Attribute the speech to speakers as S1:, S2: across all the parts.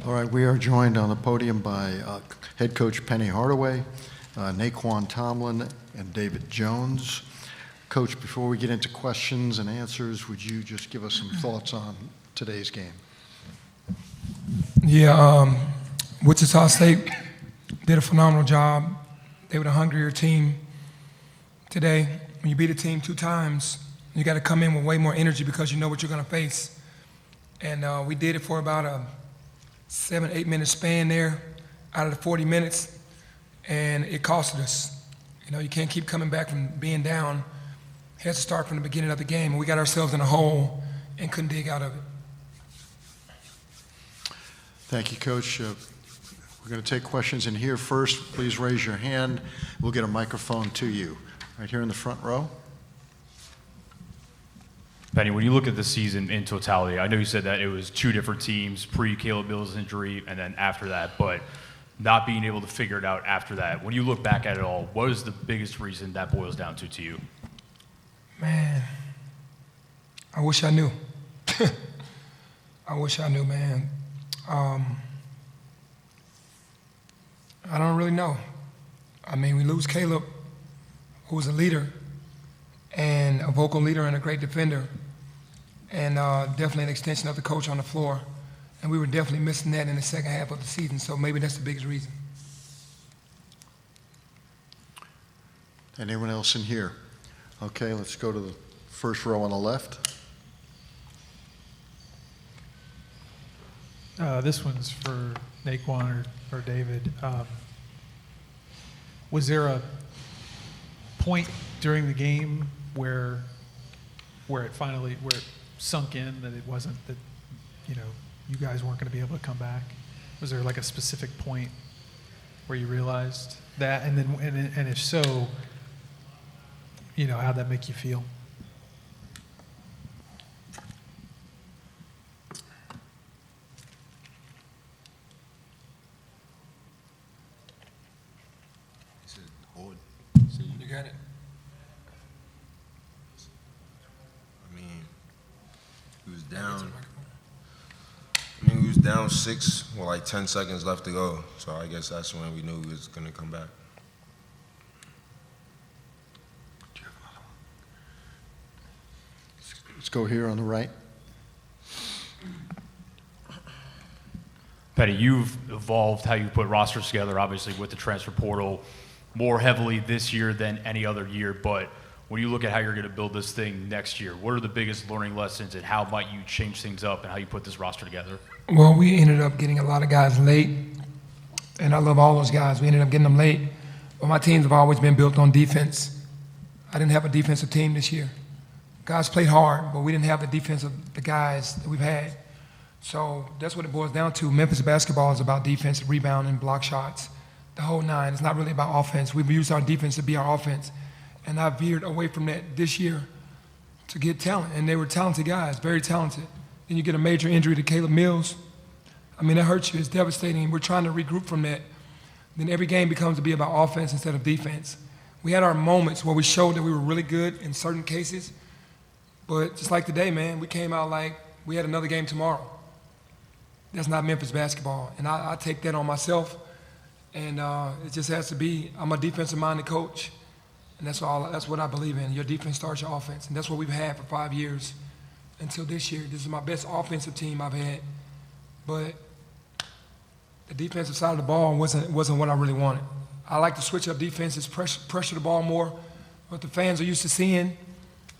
S1: All right, we are joined on the podium by head coach Penny Hardaway, Nae'Qwan Tomlin, and David Jones. Coach, before we get into questions and answers, would you just give us some thoughts on today's game?
S2: Yeah, Wichita State did a phenomenal job. They were the hungrier team today. When you beat a team 2 times, you got to come in with way more energy because you know what you're going to face. And we did it for about a 7-8 minute span there out of the 40 minutes, and it costed us. You know, you can't keep coming back from being down. It has to start from the beginning of the game, and we got ourselves in a hole and couldn't dig out of it.
S1: Thank you, Coach. We're going to take questions in here first. Please raise your hand. We'll get a microphone to you. Right here in the front row.
S3: Penny, when you look at the season in totality, I know you said that it was 2 different teams, pre-Caleb Mills injury and then after that, but not being able to figure it out after that. When you look back at it all, what is the biggest reason that boils down to you?
S2: Man, I wish I knew. I wish I knew, man. I don't really know. I mean, we lose Caleb, who was a leader and a vocal leader and a great defender, and definitely an extension of the coach on the floor. And we were definitely missing that in the second half of the season, so maybe that's the biggest reason.
S1: Anyone else in here? Okay, let's go to the first row on the left.
S4: This one's for Nae'Qwan or David. Was there a point during the game where it sunk in that it wasn't that, you know, you guys weren't going to be able to come back? Was there like a specific point where you realized that, and if so, you know, how'd that make you feel?
S2: You got it.
S5: I mean, we was down 6 with like 10 seconds left to go. So I guess that's when we knew we was gonna come back.
S1: Do you have another one? Let's go here on the right.
S3: Penny, you've evolved how you put rosters together, obviously, with the transfer portal more heavily this year than any other year. But when you look at how you're going to build this thing next year, what are the biggest learning lessons and how might you change things up and how you put this roster together?
S2: Well, we ended up getting a lot of guys late, and I love all those guys. We ended up getting them late, but my teams have always been built on defense. I didn't have a defensive team this year. Guys played hard, but we didn't have the defense of the guys that we've had. So that's what it boils down to. Memphis basketball is about defense, rebounding, block shots, the whole 9. It's not really about offense. We've used our defense to be our offense. And I veered away from that this year to get talent. And they were talented guys, very talented. Then you get a major injury to Caleb Mills. I mean, that hurts you. It's devastating. We're trying to regroup from that. Then every game becomes to be about offense instead of defense. We had our moments where we showed that we were really good in certain cases. But just like today, man, we came out like we had another game tomorrow. That's not Memphis basketball. And I take that on myself. And it just has to be, I'm a defensive-minded coach. And that's what I believe in. Your defense starts your offense. And that's what we've had for 5 years until this year. This is my best offensive team I've had. But the defensive side of the ball wasn't what I really wanted. I like to switch up defenses, pressure the ball more, what the fans are used to seeing,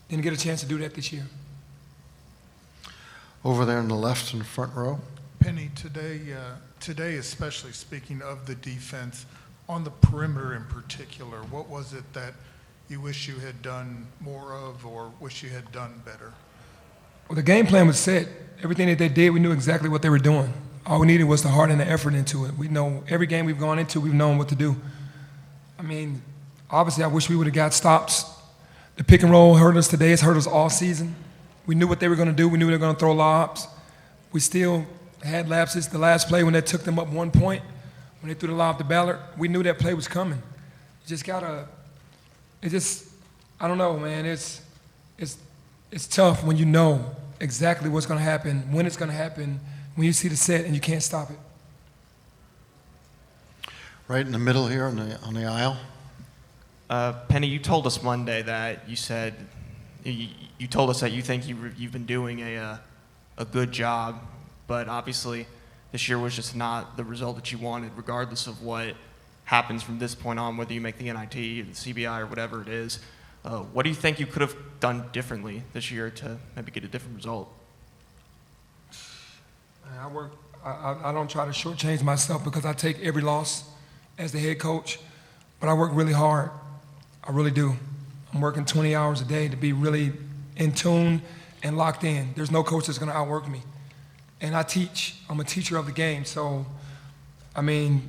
S2: didn't get a chance to do that this year.
S1: Over there on the left in the front row.
S6: Penny, today, especially speaking of the defense, on the perimeter in particular, what was it that you wish you had done more of or wish you had done better?
S2: Well, the game plan was set. Everything that they did, we knew exactly what they were doing. All we needed was to harden the effort into it. We know every game we've gone into, we've known what to do. I mean, obviously, I wish we would have got stops. The pick and roll hurt us today. It's hurt us all season. We knew what they were going to do. We knew they were going to throw lobs. We still had lapses. The last play when they took them up 1 point, when they threw the lob to Ballard, we knew that play was coming. You just gotta. I don't know, man. It's tough when you know exactly what's going to happen, when it's going to happen, when you see the set and you can't stop it.
S1: Right in the middle here on the aisle.
S7: Penny, you told us Monday that you told us that you think you've been doing a good job, but obviously this year was just not the result that you wanted, regardless of what happens from this point on, whether you make the NIT or the CBI or whatever it is. What do you think you could have done differently this year to maybe get a different result?
S2: I don't try to shortchange myself because I take every loss as the head coach, but I work really hard. I really do. I'm working 20 hours a day to be really in tune and locked in. There's no coach that's going to outwork me. And I teach. I'm a teacher of the game. So, I mean,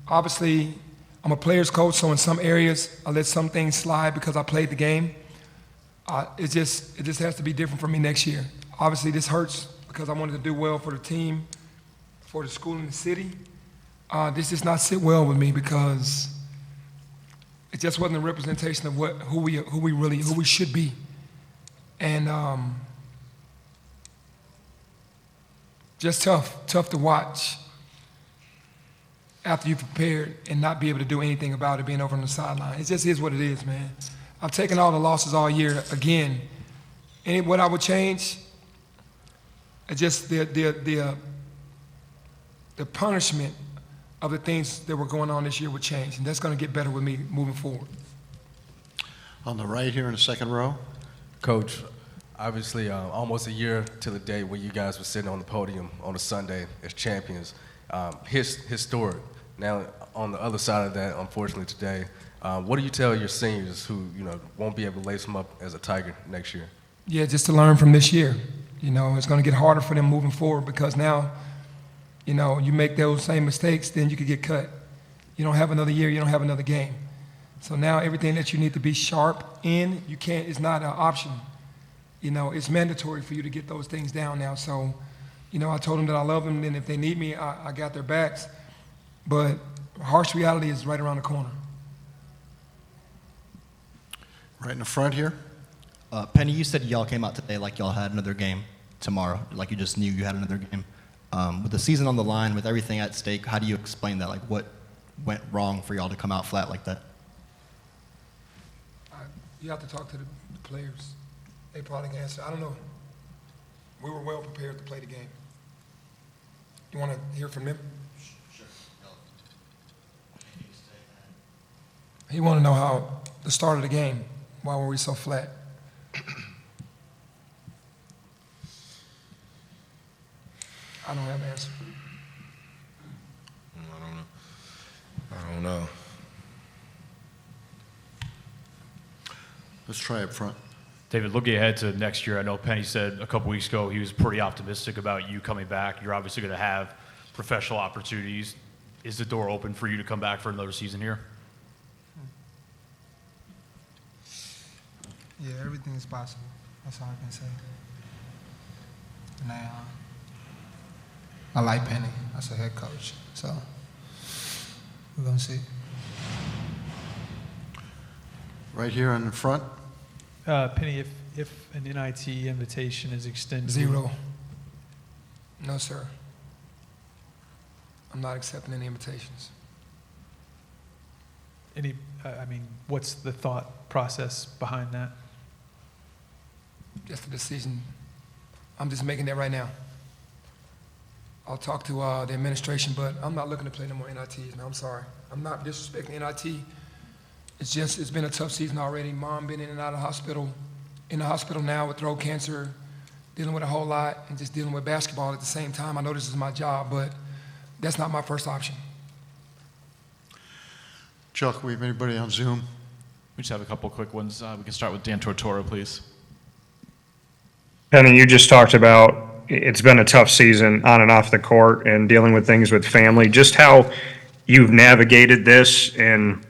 S2: obviously, I'm a player's coach, so in some areas, I let some things slide because I played the game. It just has to be different for me next year. Obviously, this hurts because I wanted to do well for the team, for the school and the city. This does not sit well with me because it just wasn't a representation of who we should be. And just tough to watch after you've prepared and not be able to do anything about it, being over on the sideline. It just is what it is, man. I've taken all the losses all year. Again, what I would change, just the punishment of the things that were going on this year would change, and that's going to get better with me moving forward.
S1: On the right here in the second row.
S8: Coach, obviously almost a year to the day when you guys were sitting on the podium on a Sunday as champions. Historic. Now, on the other side of that, unfortunately today, what do you tell your seniors who won't be able to lace them up as a Tiger next year?
S2: Yeah, just to learn from this year. It's going to get harder for them moving forward because now, you make those same mistakes, then you could get cut. You don't have another year, you don't have another game. So now everything that you need to be sharp in, you can't, it's not an option. It's mandatory for you to get those things down now. So, I told them that I love them, and if they need me, I got their backs. But harsh reality is right around the corner.
S1: Right in the front here.
S9: Penny, you said y'all came out today like y'all had another game tomorrow, like you just knew you had another game. With the season on the line, with everything at stake, how do you explain that? Like, what went wrong for y'all to come out flat like that?
S2: You have to talk to the players. They probably can answer. I don't know. We were well prepared to play the game. You want to hear from them?
S9: Sure.
S2: He want to know how the start of the game. Why were we so flat? I don't have an answer.
S5: I don't know.
S1: Let's try up front.
S3: David, looking ahead to next year, I know Penny said a couple weeks ago he was pretty optimistic about you coming back. You're obviously going to have professional opportunities. Is the door open for you to come back for another season here?
S10: Yeah, everything is possible. That's all I can say. Now, I like Penny as a head coach, so we're gonna see.
S1: Right here in the front.
S4: Penny, if an NIT invitation is extended.
S2: 0. No, sir. I'm not accepting any invitations.
S4: What's the thought process behind that?
S2: Just a decision. I'm just making that right now. I'll talk to the administration, but I'm not looking to play no more NITs, man. I'm sorry. I'm not disrespecting NIT. It's been a tough season already. Mom been in and out of in the hospital now with throat cancer, dealing with a whole lot, and just dealing with basketball at the same time. I know this is my job, but that's not my first option.
S1: Chuck, we have anybody on Zoom?
S11: We just have a couple quick ones. We can start with Dan Tortora, please.
S12: Penny, you just talked about it's been a tough season on and off the court and dealing with things with family. Just how you've navigated this and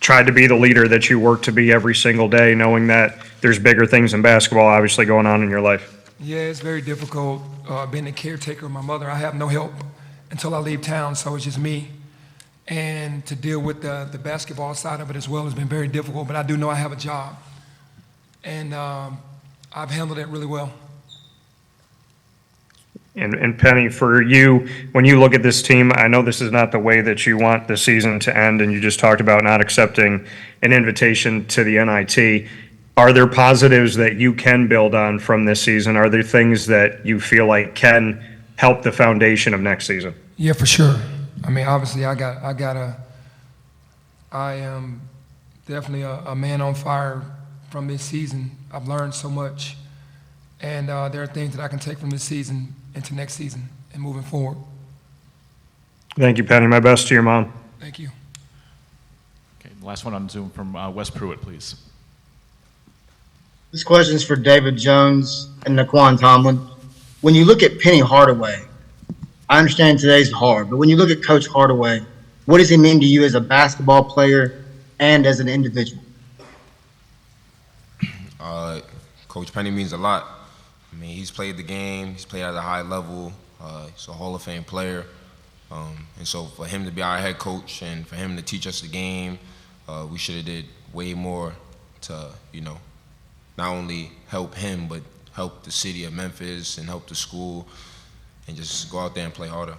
S12: tried to be the leader that you work to be every single day, knowing that there's bigger things in basketball obviously going on in your life.
S2: Yeah, it's very difficult being a caretaker of my mother. I have no help until I leave town, so it's just me. And to deal with the basketball side of it as well has been very difficult, but I do know I have a job. And I've handled it really well.
S12: And Penny, for you, when you look at this team, I know this is not the way that you want the season to end, and you just talked about not accepting an invitation to the NIT. Are there positives that you can build on from this season? Are there things that you feel like can help the foundation of next season?
S2: Yeah, for sure. I mean, obviously, I am definitely a man on fire from this season. I've learned so much, and there are things that I can take from this season into next season and moving forward.
S12: Thank you, Penny. My best to your mom.
S2: Thank you.
S11: Okay, last one on Zoom from Wes Pruitt, please.
S13: This question is for David Jones and Nae'Qwan Tomlin. When you look at Penny Hardaway, I understand today's hard, but when you look at Coach Hardaway, what does he mean to you as a basketball player and as an individual?
S5: Coach Penny means a lot. I mean, he's played the game. He's played at a high level. He's a Hall of Fame player. And so for him to be our head coach and for him to teach us the game, we should have did way more to, not only help him, but help the city of Memphis and help the school and just go out there and play harder.